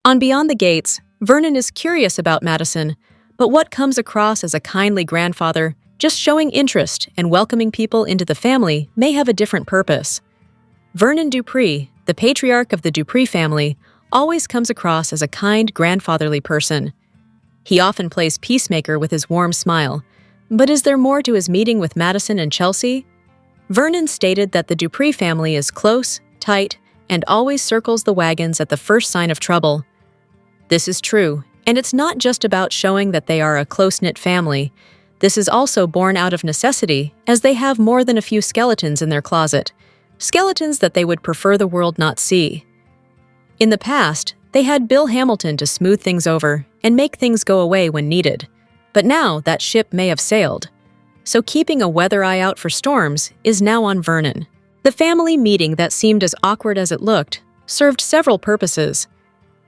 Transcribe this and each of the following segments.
On Beyond the Gates, Vernon is curious about Madison, but what comes across as a kindly grandfather, just showing interest and welcoming people into the family, may have a different purpose. Vernon Dupree, the patriarch of the Dupree family, always comes across as a kind, grandfatherly person. He often plays peacemaker with his warm smile. But is there more to his meeting with Madison and Chelsea? Vernon stated that the Dupree family is close, tight, and always circles the wagons at the first sign of trouble. This is true, and it's not just about showing that they are a close-knit family. This is also born out of necessity, as they have more than a few skeletons in their closet, skeletons that they would prefer the world not see. In the past, they had Bill Hamilton to smooth things over and make things go away when needed. But now that ship may have sailed. So keeping a weather eye out for storms is now on Vernon. The family meeting that seemed as awkward as it looked served several purposes.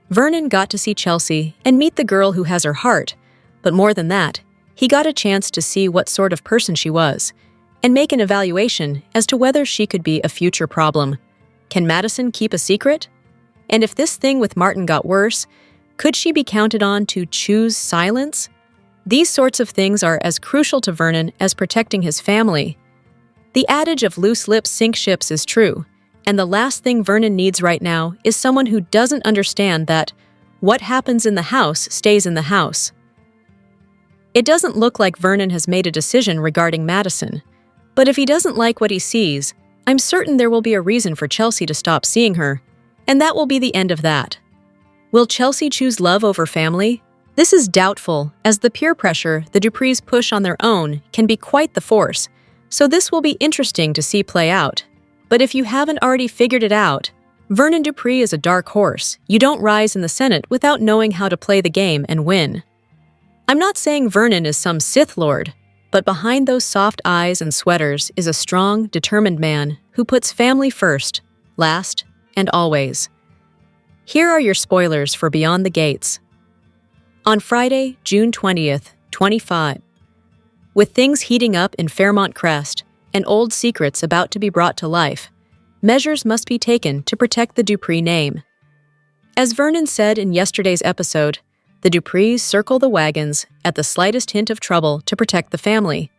Vernon got to see Chelsea and meet the girl who has her heart, but more than that, he got a chance to see what sort of person she was and make an evaluation as to whether she could be a future problem. Can Madison keep a secret? And if this thing with Martin got worse, could she be counted on to choose silence? These sorts of things are as crucial to Vernon as protecting his family. The adage of loose lips sink ships is true, and the last thing Vernon needs right now is someone who doesn't understand that what happens in the house stays in the house. It doesn't look like Vernon has made a decision regarding Madison, but if he doesn't like what he sees, I'm certain there will be a reason for Chelsea to stop seeing her, and that will be the end of that. Will Chelsea choose love over family? This is doubtful, as the peer pressure the Duprees push on their own can be quite the force, so this will be interesting to see play out. But if you haven't already figured it out, Vernon Dupree is a dark horse. You don't rise in the Senate without knowing how to play the game and win. I'm not saying Vernon is some Sith Lord, but behind those soft eyes and sweaters is a strong, determined man who puts family first, last, and always. Here are your spoilers for Beyond the Gates. On Friday, June 20th, 25. With things heating up in Fairmont Crest and old secrets about to be brought to life, measures must be taken to protect the Dupree name. As Vernon said in yesterday's episode, the Duprees circle the wagons at the slightest hint of trouble to protect the family.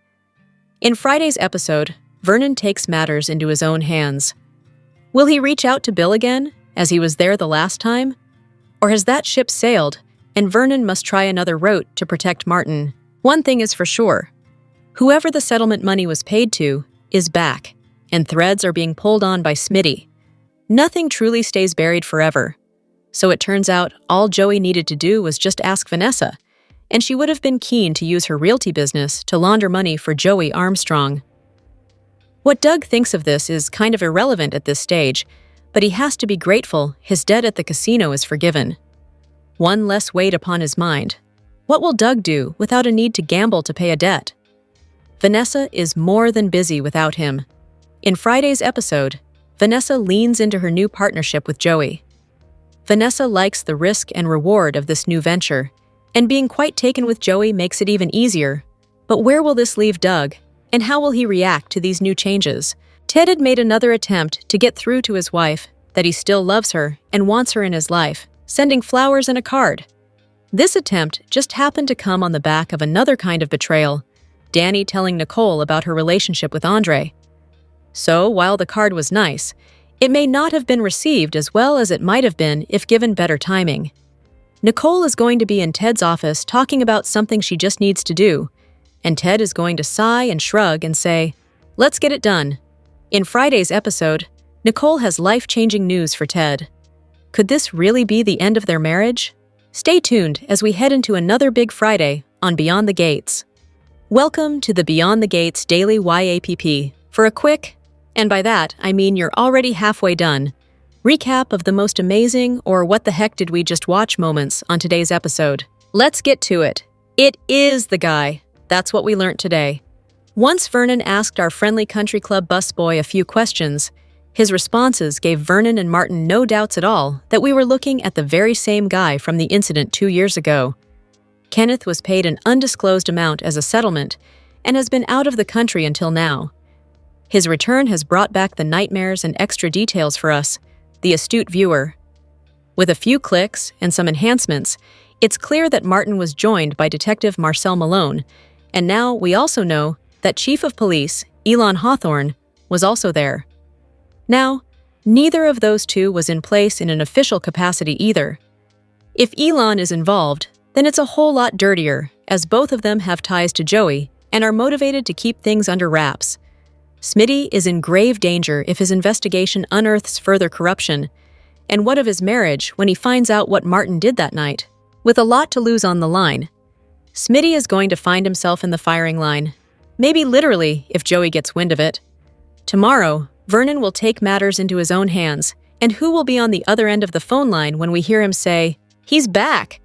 In Friday's episode, Vernon takes matters into his own hands. Will he reach out to Bill again, as he was there the last time? Or has that ship sailed, and Vernon must try another route to protect Martin? One thing is for sure. Whoever the settlement money was paid to is back, and threads are being pulled on by Smitty. Nothing truly stays buried forever. So it turns out all Joey needed to do was just ask Vanessa, and she would have been keen to use her realty business to launder money for Joey Armstrong. What Doug thinks of this is kind of irrelevant at this stage, but he has to be grateful his debt at the casino is forgiven. One less weight upon his mind. What will Doug do without a need to gamble to pay a debt? Vanessa is more than busy without him. In Friday's episode, Vanessa leans into her new partnership with Joey. Vanessa likes the risk and reward of this new venture, and being quite taken with Joey makes it even easier. But where will this leave Doug, and how will he react to these new changes? Ted had made another attempt to get through to his wife that he still loves her and wants her in his life, sending flowers and a card. This attempt just happened to come on the back of another kind of betrayal, Danny telling Nicole about her relationship with Andre. So, while the card was nice, it may not have been received as well as it might have been if given better timing. Nicole is going to be in Ted's office talking about something she just needs to do, and Ted is going to sigh and shrug and say, "Let's get it done." In Friday's episode, Nicole has life-changing news for Ted. Could this really be the end of their marriage? Stay tuned as we head into another big Friday on Beyond the Gates. Welcome to the Beyond the Gates Daily YAPP for a quick, and by that I mean you're already halfway done, recap of the most amazing or what the heck did we just watch moments on today's episode. Let's get to it. It is the guy. That's what we learned today. Once Vernon asked our friendly country club busboy a few questions, his responses gave Vernon and Martin no doubts at all that we were looking at the very same guy from the incident 2 years ago. Kenneth was paid an undisclosed amount as a settlement and has been out of the country until now. His return has brought back the nightmares and extra details for us, the astute viewer. With a few clicks and some enhancements, it's clear that Martin was joined by Detective Marcel Malone, and now we also know that Chief of Police Elon Hawthorne was also there. Now, neither of those two was in place in an official capacity either. If Elon is involved, then it's a whole lot dirtier, as both of them have ties to Joey and are motivated to keep things under wraps. Smitty is in grave danger if his investigation unearths further corruption. And what of his marriage when he finds out what Martin did that night? With a lot to lose on the line, Smitty is going to find himself in the firing line. Maybe literally, if Joey gets wind of it. Tomorrow, Vernon will take matters into his own hands, and who will be on the other end of the phone line when we hear him say, "He's back!"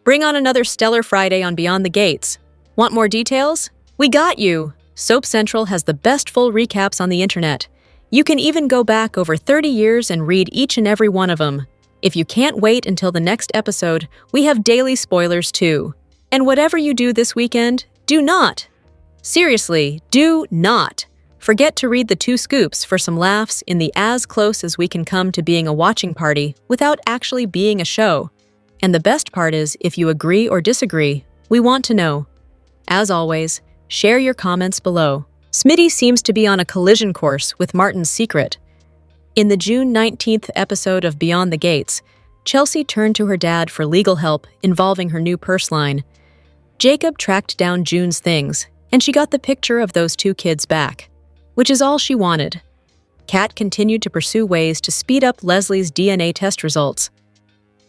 Bring on another stellar Friday on Beyond the Gates. Want more details? We got you! Soap Central has the best full recaps on the internet. You can even go back over 30 years and read each and every one of them. If you can't wait until the next episode, we have daily spoilers too. And whatever you do this weekend, do not. Seriously, do not forget to read the 2 scoops for some laughs in the as close as we can come to being a watching party without actually being a show. And the best part is, if you agree or disagree, we want to know. As always, share your comments below. Smitty seems to be on a collision course with Martin's secret. In the June 19th episode of Beyond the Gates, Chelsea turned to her dad for legal help involving her new purse line. Jacob tracked down June's things, and she got the picture of those 2 kids back, which is all she wanted. Kat continued to pursue ways to speed up Leslie's DNA test results.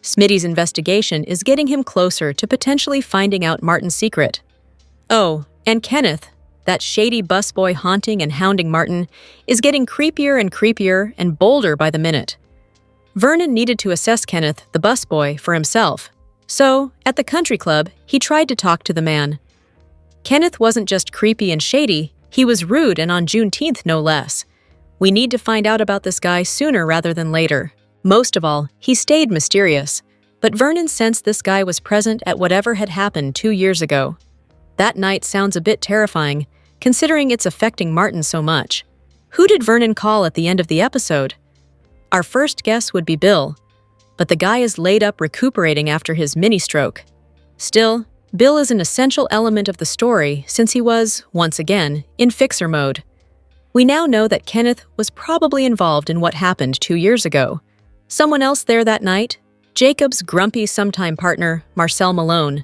Smitty's investigation is getting him closer to potentially finding out Martin's secret. Oh, and Kenneth, that shady busboy haunting and hounding Martin, is getting creepier and bolder by the minute. Vernon needed to assess Kenneth, the busboy, for himself. So, at the country club, he tried to talk to the man. Kenneth wasn't just creepy and shady, he was rude, and on Juneteenth no less. We need to find out about this guy sooner rather than later. Most of all, he stayed mysterious, but Vernon sensed this guy was present at whatever had happened 2 years ago. That night sounds a bit terrifying, considering it's affecting Martin so much. Who did Vernon call at the end of the episode? Our first guess would be Bill, but the guy is laid up recuperating after his mini-stroke. Still, Bill is an essential element of the story since he was, once again, in fixer mode. We now know that Kenneth was probably involved in what happened 2 years ago. Someone else there that night? Jacob's grumpy sometime partner, Marcel Malone.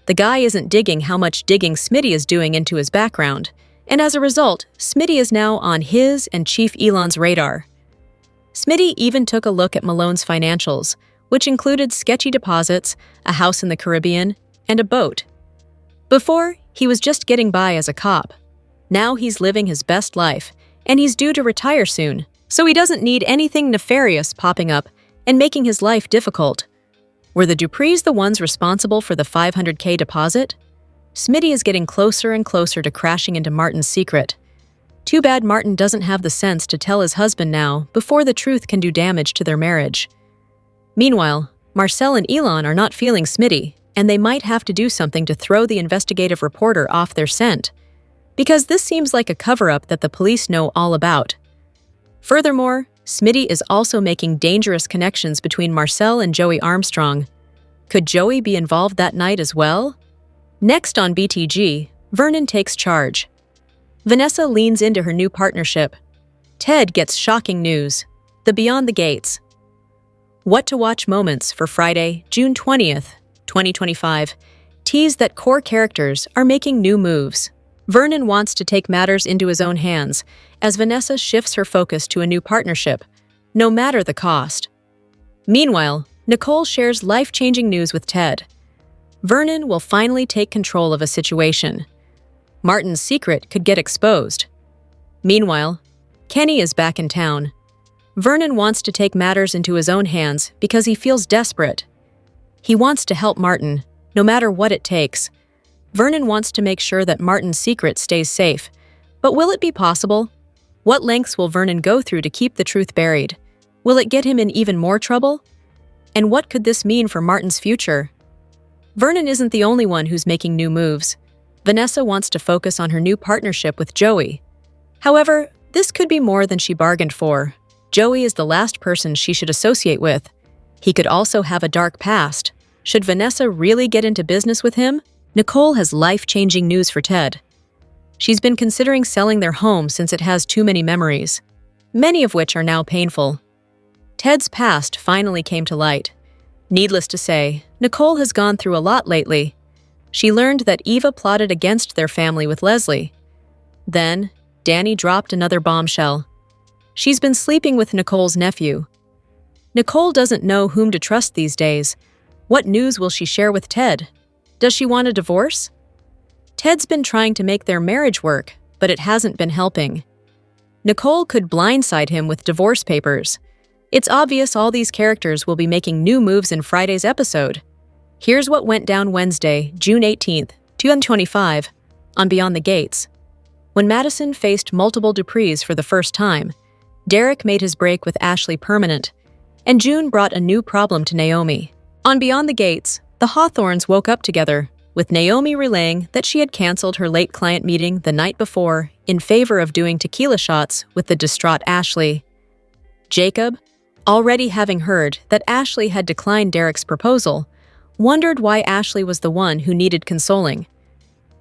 The guy isn't digging how much digging Smitty is doing into his background, and as a result, Smitty is now on his and Chief Elon's radar. Smitty even took a look at Malone's financials, which included sketchy deposits, a house in the Caribbean, and a boat. Before, he was just getting by as a cop. Now he's living his best life, and he's due to retire soon, so he doesn't need anything nefarious popping up and making his life difficult. Were the Duprees the ones responsible for the $500K deposit? Smitty is getting closer and closer to crashing into Martin's secret. Too bad Martin doesn't have the sense to tell his husband now before the truth can do damage to their marriage. Meanwhile, Marcel and Elon are not feeling Smitty, and they might have to do something to throw the investigative reporter off their scent. Because this seems like a cover-up that the police know all about. Furthermore, Smitty is also making dangerous connections between Marcel and Joey Armstrong. Could Joey be involved that night as well? Next on BTG, Vernon takes charge. Vanessa leans into her new partnership. Ted gets shocking news. The Beyond the Gates. What to watch moments for Friday, June 20th, 2025, tease that core characters are making new moves. Vernon wants to take matters into his own hands as Vanessa shifts her focus to a new partnership, no matter the cost. Meanwhile, Nicole shares life-changing news with Ted. Vernon will finally take control of a situation. Martin's secret could get exposed. Meanwhile, Kenny is back in town. Vernon wants to take matters into his own hands because he feels desperate. He wants to help Martin, no matter what it takes. Vernon wants to make sure that Martin's secret stays safe. But will it be possible? What lengths will Vernon go through to keep the truth buried? Will it get him in even more trouble? And what could this mean for Martin's future? Vernon isn't the only one who's making new moves. Vanessa wants to focus on her new partnership with Joey. However, this could be more than she bargained for. Joey is the last person she should associate with. He could also have a dark past. Should Vanessa really get into business with him? Nicole has life-changing news for Ted. She's been considering selling their home since it has too many memories, many of which are now painful. Ted's past finally came to light. Needless to say, Nicole has gone through a lot lately. She learned that Eva plotted against their family with Leslie. Then, Danny dropped another bombshell. She's been sleeping with Nicole's nephew. Nicole doesn't know whom to trust these days. What news will she share with Ted? Does she want a divorce? Ted's been trying to make their marriage work, but it hasn't been helping. Nicole could blindside him with divorce papers. It's obvious all these characters will be making new moves in Friday's episode. Here's what went down Wednesday, June 18th, 2025, on Beyond the Gates. When Madison faced multiple Duprees for the first time, Derek made his break with Ashley permanent, and June brought a new problem to Naomi. On Beyond the Gates, the Hawthorns woke up together, with Naomi relaying that she had canceled her late client meeting the night before in favor of doing tequila shots with the distraught Ashley. Jacob, already having heard that Ashley had declined Derek's proposal, wondered why Ashley was the one who needed consoling.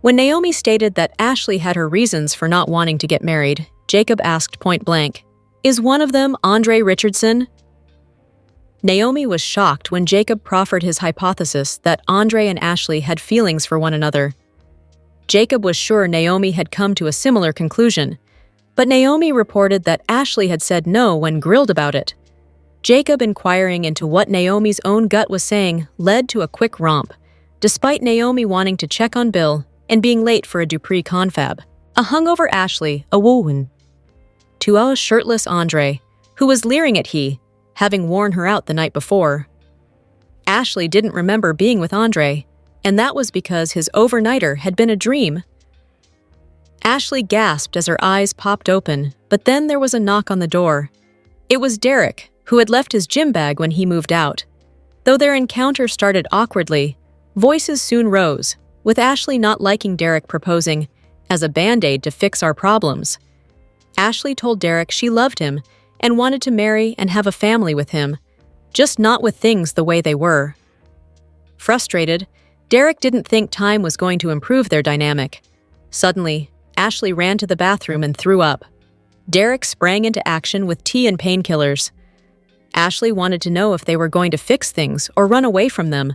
When Naomi stated that Ashley had her reasons for not wanting to get married, Jacob asked point-blank, "Is one of them Andre Richardson?" Naomi was shocked when Jacob proffered his hypothesis that Andre and Ashley had feelings for one another. Jacob was sure Naomi had come to a similar conclusion, but Naomi reported that Ashley had said no when grilled about it. Jacob inquiring into what Naomi's own gut was saying led to a quick romp, despite Naomi wanting to check on Bill and being late for a Dupree confab. A hungover Ashley, a wooing. To a shirtless Andre, who was leering at he, having worn her out the night before. Ashley didn't remember being with Andre, and that was because his overnighter had been a dream. Ashley gasped as her eyes popped open, but then there was a knock on the door. It was Derek, who had left his gym bag when he moved out. Though their encounter started awkwardly, voices soon rose, with Ashley not liking Derek proposing, as a band-aid to fix our problems. Ashley told Derek she loved him and wanted to marry and have a family with him, just not with things the way they were. Frustrated, Derek didn't think time was going to improve their dynamic. Suddenly, Ashley ran to the bathroom and threw up. Derek sprang into action with tea and painkillers. Ashley wanted to know if they were going to fix things or run away from them,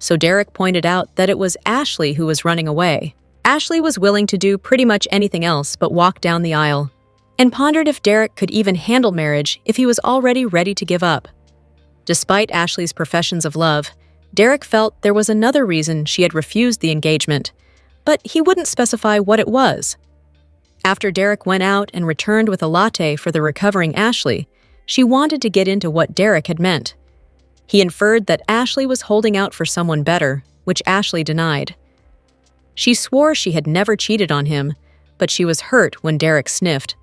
so Derek pointed out that it was Ashley who was running away. Ashley was willing to do pretty much anything else but walk down the aisle, and pondered if Derek could even handle marriage if he was already ready to give up. Despite Ashley's professions of love, Derek felt there was another reason she had refused the engagement, but he wouldn't specify what it was. After Derek went out and returned with a latte for the recovering Ashley, she wanted to get into what Derek had meant. He inferred that Ashley was holding out for someone better, which Ashley denied. She swore she had never cheated on him, but she was hurt when Derek sniffed.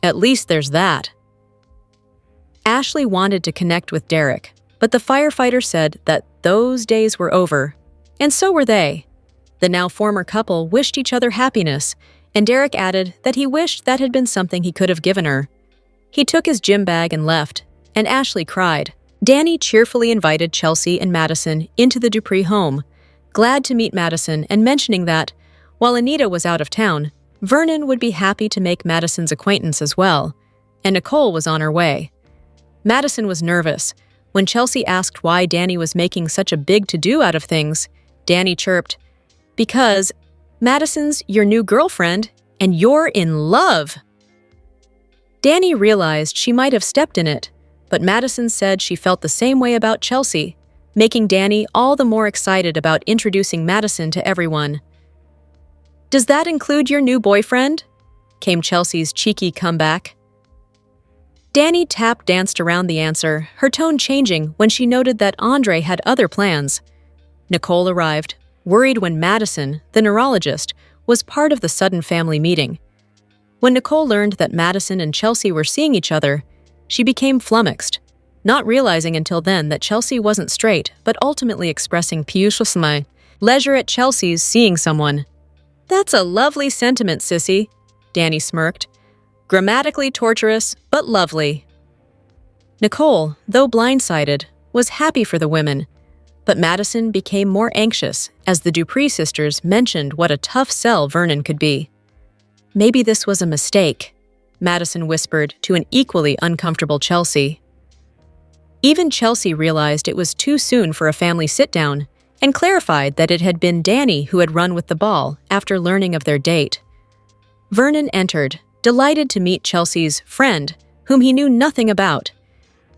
At least there's that. Ashley wanted to connect with Derek, but the firefighter said that those days were over, and so were they. The now former couple wished each other happiness, and Derek added that he wished that had been something he could have given her. He took his gym bag and left, and Ashley cried. Danny cheerfully invited Chelsea and Madison into the Dupree home, glad to meet Madison and mentioning that, while Anita was out of town, Vernon would be happy to make Madison's acquaintance as well, and Nicole was on her way. Madison was nervous. When Chelsea asked why Danny was making such a big to-do out of things, Danny chirped, "Because Madison's your new girlfriend, and you're in love." Danny realized she might have stepped in it, but Madison said she felt the same way about Chelsea, making Danny all the more excited about introducing Madison to everyone. "Does that include your new boyfriend?" came Chelsea's cheeky comeback. Danny tap-danced around the answer, her tone changing when she noted that Andre had other plans. Nicole arrived, worried when Madison, the neurologist, was part of the sudden family meeting. When Nicole learned that Madison and Chelsea were seeing each other, she became flummoxed, not realizing until then that Chelsea wasn't straight, but ultimately expressing pleasure at Chelsea's seeing someone. "That's a lovely sentiment, sissy," Danny smirked. "Grammatically torturous, but lovely." Nicole, though blindsided, was happy for the women, but Madison became more anxious as the Dupree sisters mentioned what a tough sell Vernon could be. Maybe this was a mistake, Madison whispered to an equally uncomfortable Chelsea. Even Chelsea realized it was too soon for a family sit-down and clarified that it had been Danny who had run with the ball after learning of their date. Vernon entered, delighted to meet Chelsea's friend, whom he knew nothing about.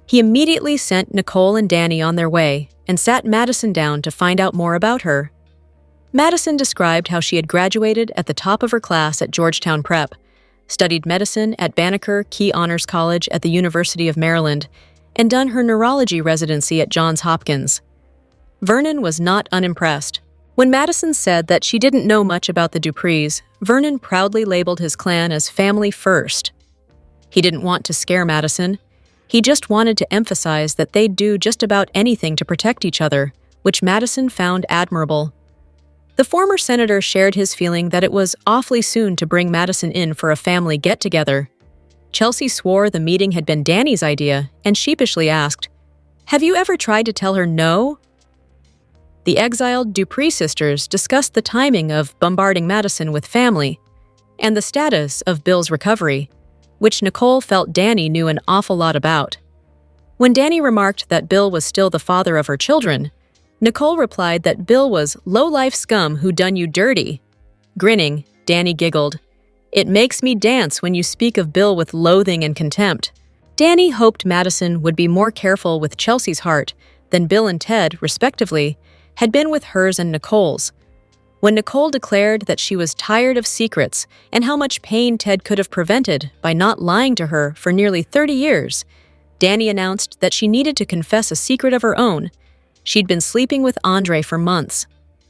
He immediately sent Nicole and Danny on their way and sat Madison down to find out more about her. Madison described how she had graduated at the top of her class at Georgetown Prep, studied medicine at Banneker Key Honors College at the University of Maryland, and done her neurology residency at Johns Hopkins. Vernon was not unimpressed. When Madison said that she didn't know much about the Duprees, Vernon proudly labeled his clan as family first. He didn't want to scare Madison. He just wanted to emphasize that they'd do just about anything to protect each other, which Madison found admirable. The former senator shared his feeling that it was awfully soon to bring Madison in for a family get-together. Chelsea swore the meeting had been Danny's idea and sheepishly asked, "Have you ever tried to tell her no?" The exiled Dupree sisters discussed the timing of bombarding Madison with family and the status of Bill's recovery, which Nicole felt Danny knew an awful lot about. When Danny remarked that Bill was still the father of her children, Nicole replied that Bill was low-life scum who done you dirty. Grinning, Danny giggled. "It makes me dance when you speak of Bill with loathing and contempt." Danny hoped Madison would be more careful with Chelsea's heart than Bill and Ted, respectively, had been with hers and Nicole's. When Nicole declared that she was tired of secrets and how much pain Ted could have prevented by not lying to her for nearly 30 years, Danny announced that she needed to confess a secret of her own. She'd been sleeping with Andre for months.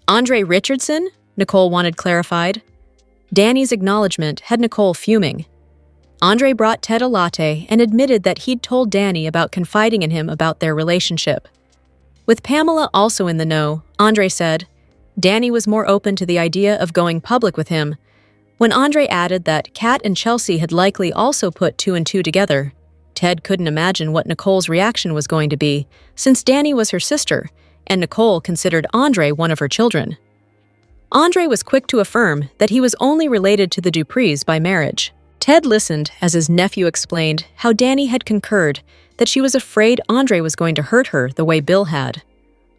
"Andre Richardson?" Nicole wanted clarified. Danny's acknowledgement had Nicole fuming. Andre brought Ted a latte and admitted that he'd told Danny about confiding in him about their relationship. With Pamela also in the know, Andre said, Danny was more open to the idea of going public with him. When Andre added that Kat and Chelsea had likely also put two and two together, Ted couldn't imagine what Nicole's reaction was going to be, since Danny was her sister, and Nicole considered Andre one of her children. Andre was quick to affirm that he was only related to the Duprees by marriage. Ted listened as his nephew explained how Danny had concurred that she was afraid Andre was going to hurt her the way Bill had.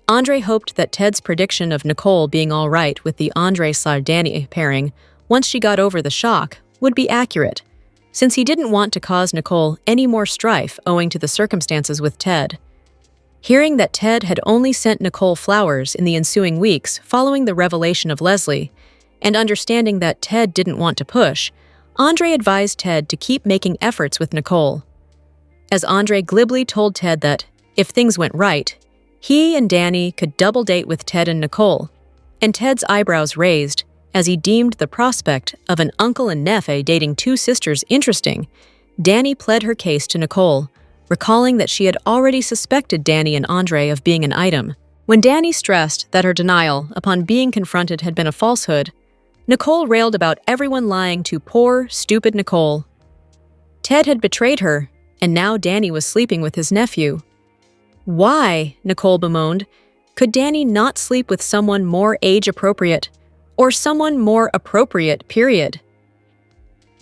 Andre hoped that Ted's prediction of Nicole being all right with the Andre/Danny pairing, once she got over the shock, would be accurate, since he didn't want to cause Nicole any more strife owing to the circumstances with Ted. Hearing that Ted had only sent Nicole flowers in the ensuing weeks following the revelation of Leslie, and understanding that Ted didn't want to push, Andre advised Ted to keep making efforts with Nicole. As Andre glibly told Ted that, if things went right, he and Danny could double date with Ted and Nicole, and Ted's eyebrows raised as he deemed the prospect of an uncle and nephew dating two sisters interesting. Danny pled her case to Nicole, recalling that she had already suspected Danny and Andre of being an item. When Danny stressed that her denial upon being confronted had been a falsehood, Nicole railed about everyone lying to poor, stupid Nicole. Ted had betrayed her, and now Danny was sleeping with his nephew. Why, Nicole bemoaned, could Danny not sleep with someone more age-appropriate, or someone more appropriate, period?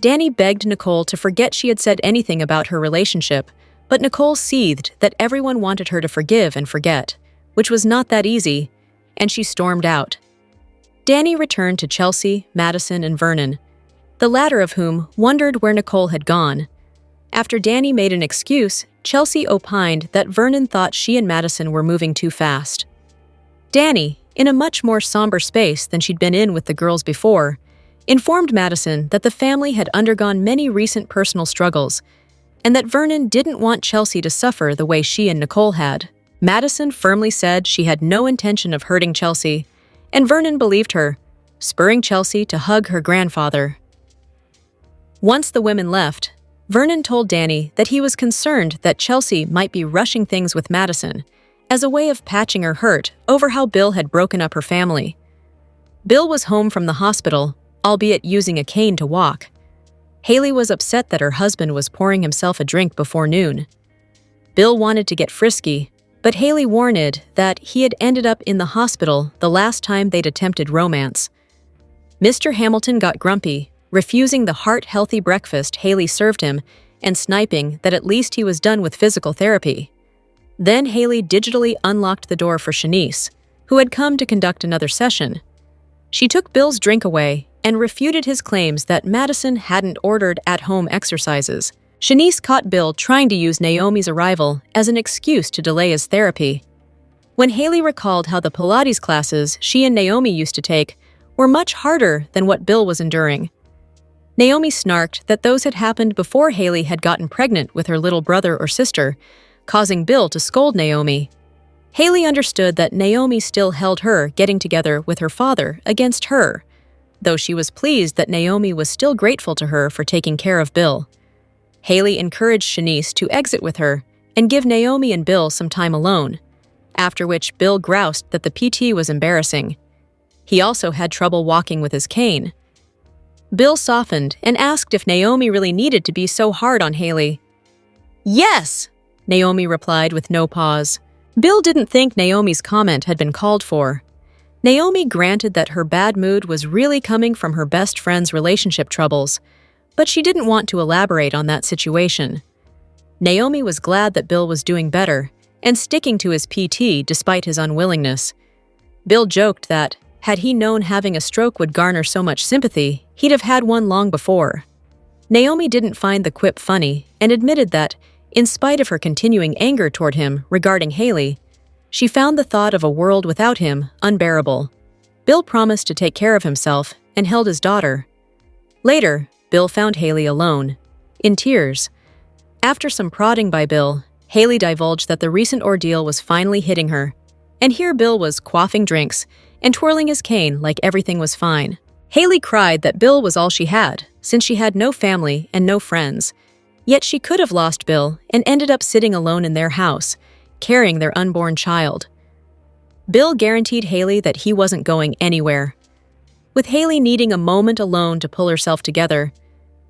Danny begged Nicole to forget she had said anything about her relationship, but Nicole seethed that everyone wanted her to forgive and forget, which was not that easy, and she stormed out. Danny returned to Chelsea, Madison, and Vernon, the latter of whom wondered where Nicole had gone. After Danny made an excuse, Chelsea opined that Vernon thought she and Madison were moving too fast. Danny, in a much more somber space than she'd been in with the girls before, informed Madison that the family had undergone many recent personal struggles, and that Vernon didn't want Chelsea to suffer the way she and Nicole had. Madison firmly said she had no intention of hurting Chelsea, and Vernon believed her, spurring Chelsea to hug her grandfather. Once the women left, Vernon told Danny that he was concerned that Chelsea might be rushing things with Madison as a way of patching her hurt over how Bill had broken up her family. Bill was home from the hospital, albeit using a cane to walk. Haley was upset that her husband was pouring himself a drink before noon. Bill wanted to get frisky, But Haley warned that he had ended up in the hospital the last time they'd attempted romance. Mr. Hamilton got grumpy, refusing the heart-healthy breakfast Haley served him and sniping that at least he was done with physical therapy. Then Haley digitally unlocked the door for Shanice, who had come to conduct another session. She took Bill's drink away and refuted his claims that Madison hadn't ordered at-home exercises. Shanice caught Bill trying to use Naomi's arrival as an excuse to delay his therapy. When Haley recalled how the Pilates classes she and Naomi used to take were much harder than what Bill was enduring, Naomi snarked that those had happened before Haley had gotten pregnant with her little brother or sister, causing Bill to scold Naomi. Haley understood that Naomi still held her getting together with her father against her, though she was pleased that Naomi was still grateful to her for taking care of Bill. Haley encouraged Shanice to exit with her and give Naomi and Bill some time alone, after which Bill groused that the PT was embarrassing. He also had trouble walking with his cane. Bill softened and asked if Naomi really needed to be so hard on Haley. "Yes," Naomi replied with no pause. Bill didn't think Naomi's comment had been called for. Naomi granted that her bad mood was really coming from her best friend's relationship troubles, but she didn't want to elaborate on that situation. Naomi was glad that Bill was doing better and sticking to his PT despite his unwillingness. Bill joked that, had he known having a stroke would garner so much sympathy, he'd have had one long before. Naomi didn't find the quip funny and admitted that, in spite of her continuing anger toward him regarding Haley, she found the thought of a world without him unbearable. Bill promised to take care of himself and held his daughter. Later, Bill found Haley alone, in tears. After some prodding by Bill, Haley divulged that the recent ordeal was finally hitting her, and here Bill was quaffing drinks and twirling his cane like everything was fine. Haley cried that Bill was all she had, since she had no family and no friends. Yet she could have lost Bill and ended up sitting alone in their house, carrying their unborn child. Bill guaranteed Haley that he wasn't going anywhere. With Haley needing a moment alone to pull herself together,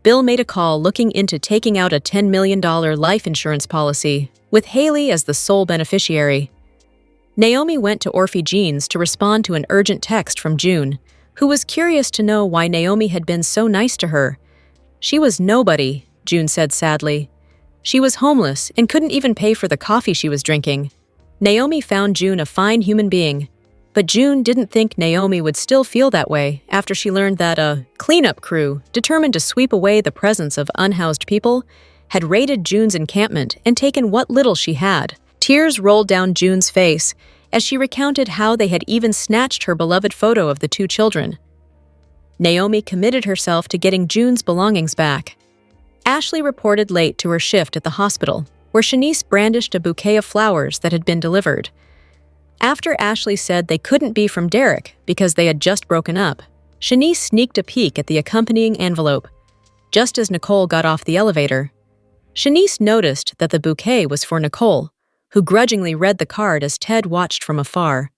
Bill made a call looking into taking out a $10 million life insurance policy, with Haley as the sole beneficiary. Naomi went to Orphe Jeans to respond to an urgent text from June, who was curious to know why Naomi had been so nice to her. She was nobody, June said sadly. She was homeless and couldn't even pay for the coffee she was drinking. Naomi found June a fine human being, but June didn't think Naomi would still feel that way after she learned that a cleanup crew, determined to sweep away the presence of unhoused people, had raided June's encampment and taken what little she had. Tears rolled down June's face as she recounted how they had even snatched her beloved photo of the two children. Naomi committed herself to getting June's belongings back. Ashley reported late to her shift at the hospital, where Shanice brandished a bouquet of flowers that had been delivered. After Ashley said they couldn't be from Derek because they had just broken up, Shanice sneaked a peek at the accompanying envelope, just as Nicole got off the elevator. Shanice noticed that the bouquet was for Nicole, who grudgingly read the card as Ted watched from afar.